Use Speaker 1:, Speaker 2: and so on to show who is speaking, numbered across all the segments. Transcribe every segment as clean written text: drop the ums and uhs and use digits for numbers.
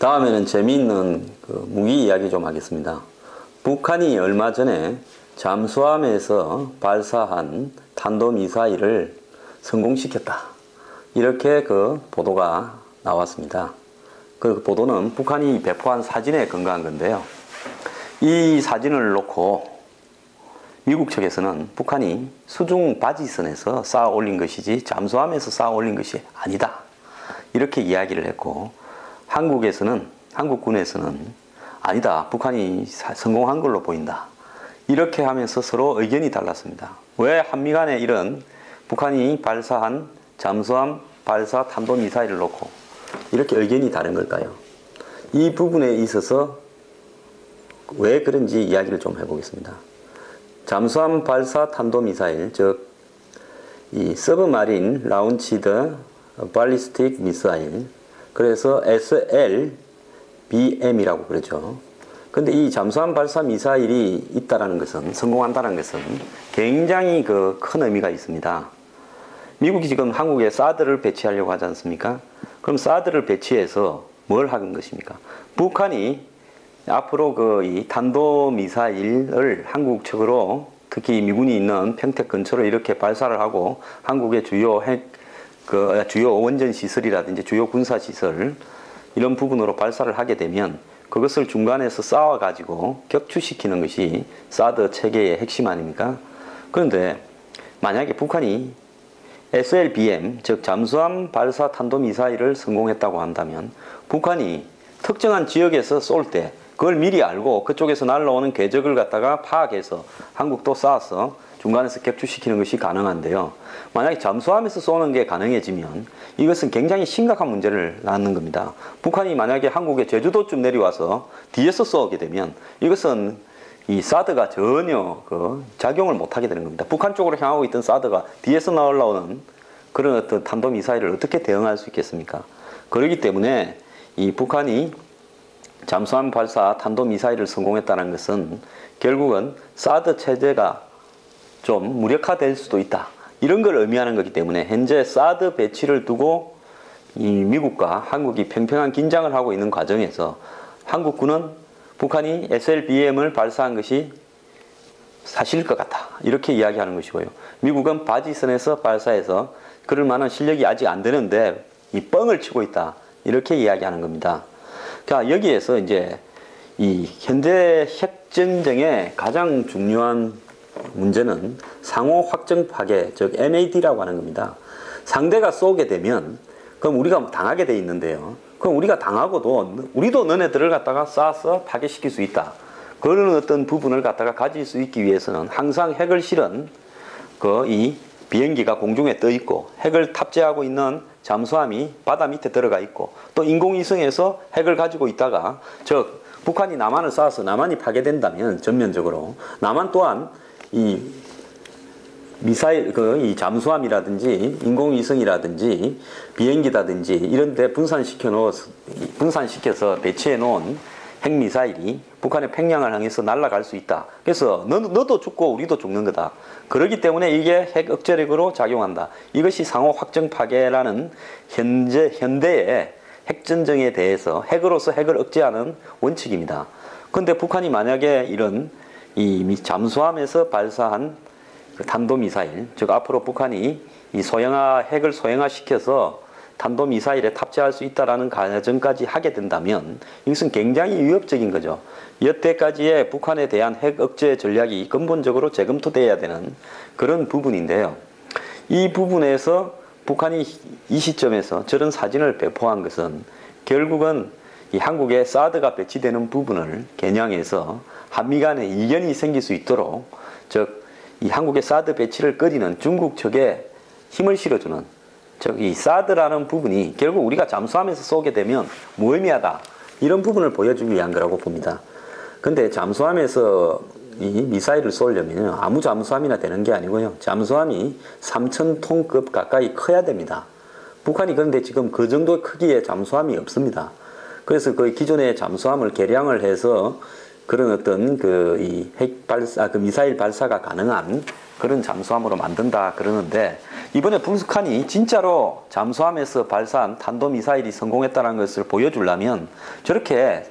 Speaker 1: 다음에는 재미있는 무기 이야기 좀 하겠습니다. 북한이 얼마 전에 잠수함에서 발사한 탄도미사일을 성공시켰다. 이렇게 보도가 나왔습니다. 그 보도는 북한이 배포한 사진에 근거한 건데요. 이 사진을 놓고 미국 측에서는 북한이 수중 바지선에서 쌓아 올린 것이지 잠수함에서 쌓아 올린 것이 아니다. 이렇게 이야기를 했고, 한국군에서는 아니다. 북한이 성공한 걸로 보인다. 이렇게 하면서 서로 의견이 달랐습니다. 왜 한미 간에 이런 북한이 발사한 잠수함 발사 탄도미사일을 놓고 이렇게 의견이 다른 걸까요? 이 부분에 있어서 왜 그런지 이야기를 좀 해보겠습니다. 잠수함 발사 탄도미사일, 즉 이 서브마린 라운치드 발리스틱 미사일, 그래서 SLBM이라고 그러죠. 근데 이 잠수함 발사 미사일이 있다라는 것은, 성공한다는 것은 굉장히 큰 의미가 있습니다. 미국이 지금 한국에 사드를 배치하려고 하지 않습니까? 그럼 사드를 배치해서 뭘 하는 것입니까? 북한이 앞으로 이 탄도미사일을 한국 측으로, 특히 미군이 있는 평택 근처로 이렇게 발사를 하고 한국의 주요 원전 시설이라든지 주요 군사 시설 이런 부분으로 발사를 하게 되면 그것을 중간에서 쌓아 가지고 격추시키는 것이 사드 체계의 핵심 아닙니까? 그런데 만약에 북한이 SLBM, 즉 잠수함 발사 탄도미사일을 성공했다고 한다면 북한이 특정한 지역에서 쏠 때 그걸 미리 알고 그쪽에서 날라오는 궤적을 갖다가 파악해서 한국도 쏴서 중간에서 격추시키는 것이 가능한데요. 만약에 잠수함에서 쏘는 게 가능해지면 이것은 굉장히 심각한 문제를 낳는 겁니다. 북한이 만약에 한국의 제주도쯤 내려와서 뒤에서 쏘게 되면 이것은 이 사드가 전혀 작용을 못하게 되는 겁니다. 북한 쪽으로 향하고 있던 사드가 뒤에서 올라오는 그런 어떤 탄도미사일을 어떻게 대응할 수 있겠습니까? 그렇기 때문에 이 북한이 잠수함 발사 탄도미사일을 성공했다는 것은 결국은 사드 체제가 좀 무력화될 수도 있다. 이런 걸 의미하는 거기 때문에 현재 사드 배치를 두고 이 미국과 한국이 팽팽한 긴장을 하고 있는 과정에서 한국군은 북한이 SLBM을 발사한 것이 사실일 것 같다. 이렇게 이야기하는 것이고요. 미국은 바지선에서 발사해서 그럴 만한 실력이 아직 안 되는데 이 뻥을 치고 있다. 이렇게 이야기하는 겁니다. 자, 여기에서 이제 이 현재 핵전쟁의 가장 중요한 문제는 상호 확정 파괴, 즉 MAD라고 하는 겁니다. 상대가 쏘게 되면 그럼 우리가 당하게 돼 있는데요. 그럼 우리가 당하고도 우리도 너네들을 갖다가 쏴서 파괴시킬 수 있다. 그런 어떤 부분을 갖다가 가질 수 있기 위해서는 항상 핵을 실은 이 비행기가 공중에 떠 있고 핵을 탑재하고 있는 잠수함이 바다 밑에 들어가 있고 또 인공위성에서 핵을 가지고 있다가 즉 북한이 남한을 쏴서 남한이 파괴된다면 전면적으로 남한 또한 이 미사일 이 잠수함이라든지 인공위성이라든지 비행기라든지 이런 데 분산시켜서 배치해 놓은 핵미사일이 북한의 평양을 향해서 날아갈 수 있다. 그래서 너도 죽고 우리도 죽는 거다. 그렇기 때문에 이게 핵 억제력으로 작용한다. 이것이 상호 확정 파괴라는 현대의 핵전쟁에 대해서 핵으로서 핵을 억제하는 원칙입니다. 그런데 북한이 만약에 이런 이 잠수함에서 발사한 탄도미사일, 즉 앞으로 북한이 이 핵을 소형화시켜서 탄도미사일에 탑재할 수 있다는 가정까지 하게 된다면 이것은 굉장히 위협적인 거죠. 여태까지의 북한에 대한 핵 억제 전략이 근본적으로 재검토돼야 되는 그런 부분인데요. 이 부분에서 북한이 이 시점에서 저런 사진을 배포한 것은 결국은 이 한국에 사드가 배치되는 부분을 겨냥해서 한미 간에 이견이 생길 수 있도록, 즉 이 한국의 사드 배치를 꺼리는 중국 측에 힘을 실어주는, 즉 이 사드라는 부분이 결국 우리가 잠수함에서 쏘게 되면 무의미하다, 이런 부분을 보여주기 위한 거라고 봅니다. 근데 잠수함에서 이 미사일을 쏘려면 아무 잠수함이나 되는 게 아니고요. 잠수함이 3,000톤급 가까이 커야 됩니다. 북한이 그런데 지금 그 정도 크기의 잠수함이 없습니다. 그래서 그 기존의 잠수함을 개량을 해서 그런 어떤 이 핵 발사, 미사일 발사가 가능한 그런 잠수함으로 만든다 그러는데, 이번에 북한이 진짜로 잠수함에서 발사한 탄도미사일이 성공했다는 것을 보여주려면 저렇게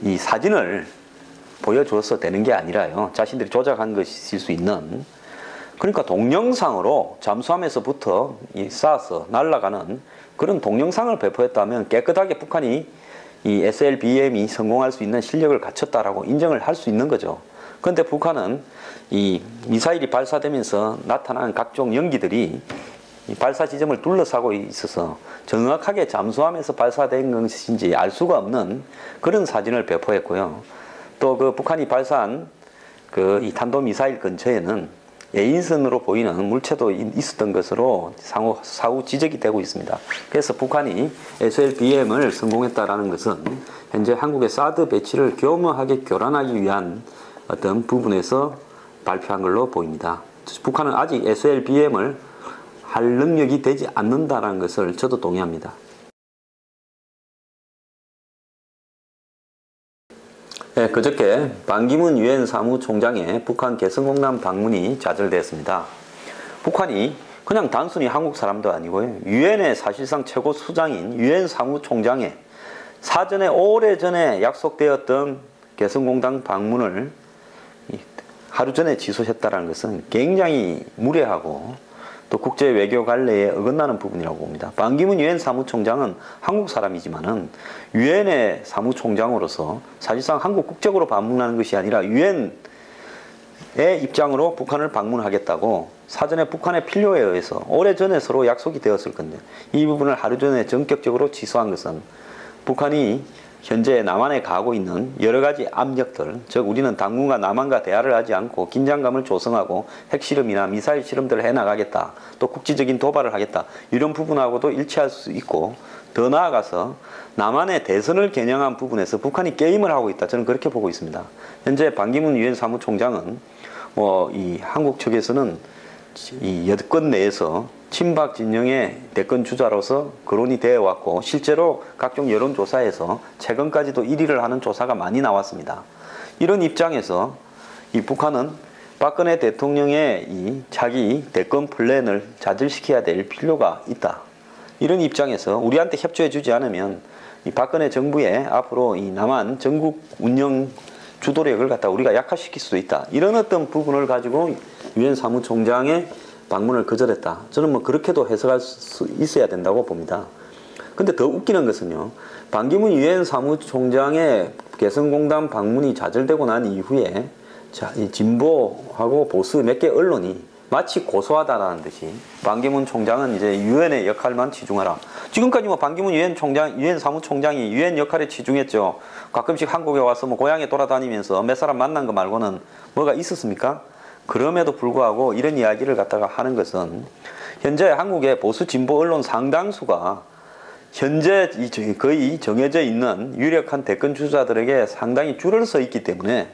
Speaker 1: 이 사진을 보여줘서 되는 게 아니라요, 자신들이 조작한 것일 수 있는, 그러니까 동영상으로 잠수함에서부터 쏴서 날아가는 그런 동영상을 배포했다면 깨끗하게 북한이 이 SLBM이 성공할 수 있는 실력을 갖췄다라고 인정을 할 수 있는 거죠. 그런데 북한은 이 미사일이 발사되면서 나타난 각종 연기들이 이 발사 지점을 둘러싸고 있어서 정확하게 잠수함에서 발사된 것인지 알 수가 없는 그런 사진을 배포했고요. 또 그 북한이 발사한 그 이 탄도미사일 근처에는 A인선으로 보이는 물체도 있었던 것으로 사후 지적이 되고 있습니다. 그래서 북한이 SLBM을 성공했다라는 것은 현재 한국의 사드 배치를 교묘하게 교란하기 위한 어떤 부분에서 발표한 걸로 보입니다. 북한은 아직 SLBM을 할 능력이 되지 않는다는 것을 저도 동의합니다. 네, 그저께 반기문 유엔 사무총장의 북한 개성공단 방문이 좌절됐습니다. 북한이 그냥 단순히 한국 사람도 아니고요, 유엔의 사실상 최고 수장인 유엔 사무총장의 사전에 오래전에 약속되었던 개성공단 방문을 하루 전에 취소했다는 것은 굉장히 무례하고 또 국제 외교 관례에 어긋나는 부분이라고 봅니다. 반기문 유엔 사무총장은 한국 사람이지만은 유엔의 사무총장으로서 사실상 한국 국적으로 방문하는 것이 아니라 유엔의 입장으로 북한을 방문하겠다고 사전에 북한의 필요에 의해서 오래전에 서로 약속이 되었을 건데, 이 부분을 하루 전에 전격적으로 취소한 것은 북한이 현재 남한에 가하고 있는 여러 가지 압력들, 즉 우리는 당분간 남한과 대화를 하지 않고 긴장감을 조성하고 핵실험이나 미사일 실험들을 해나가겠다, 또 국지적인 도발을 하겠다, 이런 부분하고도 일치할 수 있고, 더 나아가서 남한의 대선을 겨냥한 부분에서 북한이 게임을 하고 있다, 저는 그렇게 보고 있습니다. 현재 반기문 유엔 사무총장은 이 한국 측에서는 이 여권 내에서 친박 진영의 대권 주자로서 거론이 되어 왔고, 실제로 각종 여론조사에서 최근까지도 1위를 하는 조사가 많이 나왔습니다. 이런 입장에서 이 북한은 박근혜 대통령의 이 자기 대권 플랜을 좌절시켜야 될 필요가 있다. 이런 입장에서 우리한테 협조해 주지 않으면 이 박근혜 정부의 앞으로 이 남한 전국 운영 주도력을 갖다 우리가 약화시킬 수도 있다. 이런 어떤 부분을 가지고 유엔 사무총장의 방문을 거절했다. 저는 뭐 그렇게도 해석할 수 있어야 된다고 봅니다. 근데 더 웃기는 것은요, 반기문 유엔 사무총장의 개성공단 방문이 좌절되고 난 이후에 이 진보하고 보수 몇 개 언론이 마치 고소하다라는 듯이 반기문 총장은 이제 유엔의 역할만 치중하라. 지금까지 뭐 반기문 유엔 사무총장이 유엔 역할에 치중했죠. 가끔씩 한국에 와서 뭐 고향에 돌아다니면서 몇 사람 만난 거 말고는 뭐가 있었습니까? 그럼에도 불구하고 이런 이야기를 갖다가 하는 것은 현재 한국의 보수 진보 언론 상당수가 현재 거의 정해져 있는 유력한 대권 주자들에게 상당히 줄을 서 있기 때문에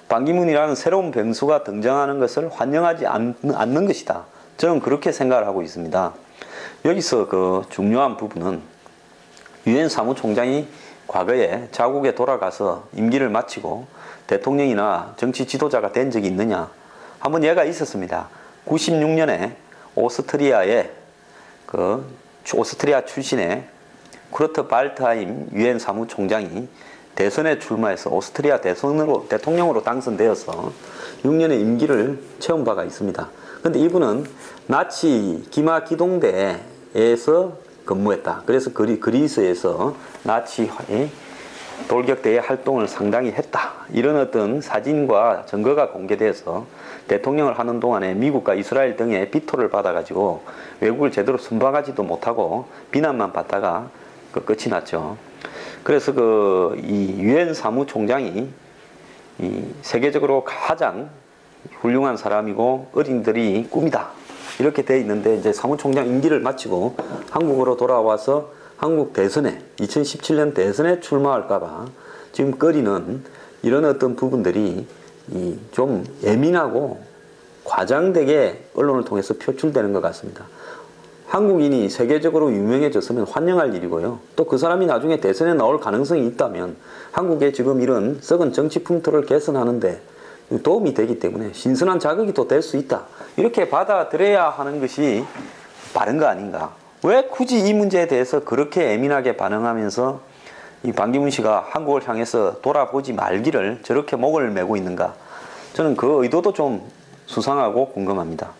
Speaker 1: 반기문이라는 새로운 변수가 등장하는 것을 환영하지 않는 것이다. 저는 그렇게 생각을 하고 있습니다. 여기서 그 중요한 부분은 유엔 사무총장이 과거에 자국에 돌아가서 임기를 마치고 대통령이나 정치 지도자가 된 적이 있느냐? 한번 예가 있었습니다. 96년에 오스트리아 출신의 쿠르트 발트하임 유엔 사무총장이 대선에 출마해서 오스트리아 대통령으로 당선되어서 6년의 임기를 채운 바가 있습니다. 그런데 이분은 나치 기마 기동대에서 근무했다. 그래서 그리스에서 나치의 돌격대의 활동을 상당히 했다. 이런 어떤 사진과 증거가 공개돼서 대통령을 하는 동안에 미국과 이스라엘 등의 비토를 받아가지고 외국을 제대로 순방하지도 못하고 비난만 받다가 끝이 났죠. 그래서 이 유엔 사무총장이 이 세계적으로 가장 훌륭한 사람이고 어린이들이 꿈이다. 이렇게 돼 있는데 이제 사무총장 임기를 마치고 한국으로 돌아와서 한국 대선에 2017년 대선에 출마할까봐 지금 꺼리는 이런 어떤 부분들이 좀 예민하고 과장되게 언론을 통해서 표출되는 것 같습니다. 한국인이 세계적으로 유명해졌으면 환영할 일이고요. 또 그 사람이 나중에 대선에 나올 가능성이 있다면 한국의 지금 이런 썩은 정치 풍토를 개선하는데 도움이 되기 때문에 신선한 자극이 또 될 수 있다. 이렇게 받아들여야 하는 것이 바른 거 아닌가. 왜 굳이 이 문제에 대해서 그렇게 예민하게 반응하면서 이 반기문 씨가 한국을 향해서 돌아보지 말기를 저렇게 목을 메고 있는가. 저는 그 의도도 좀 수상하고 궁금합니다.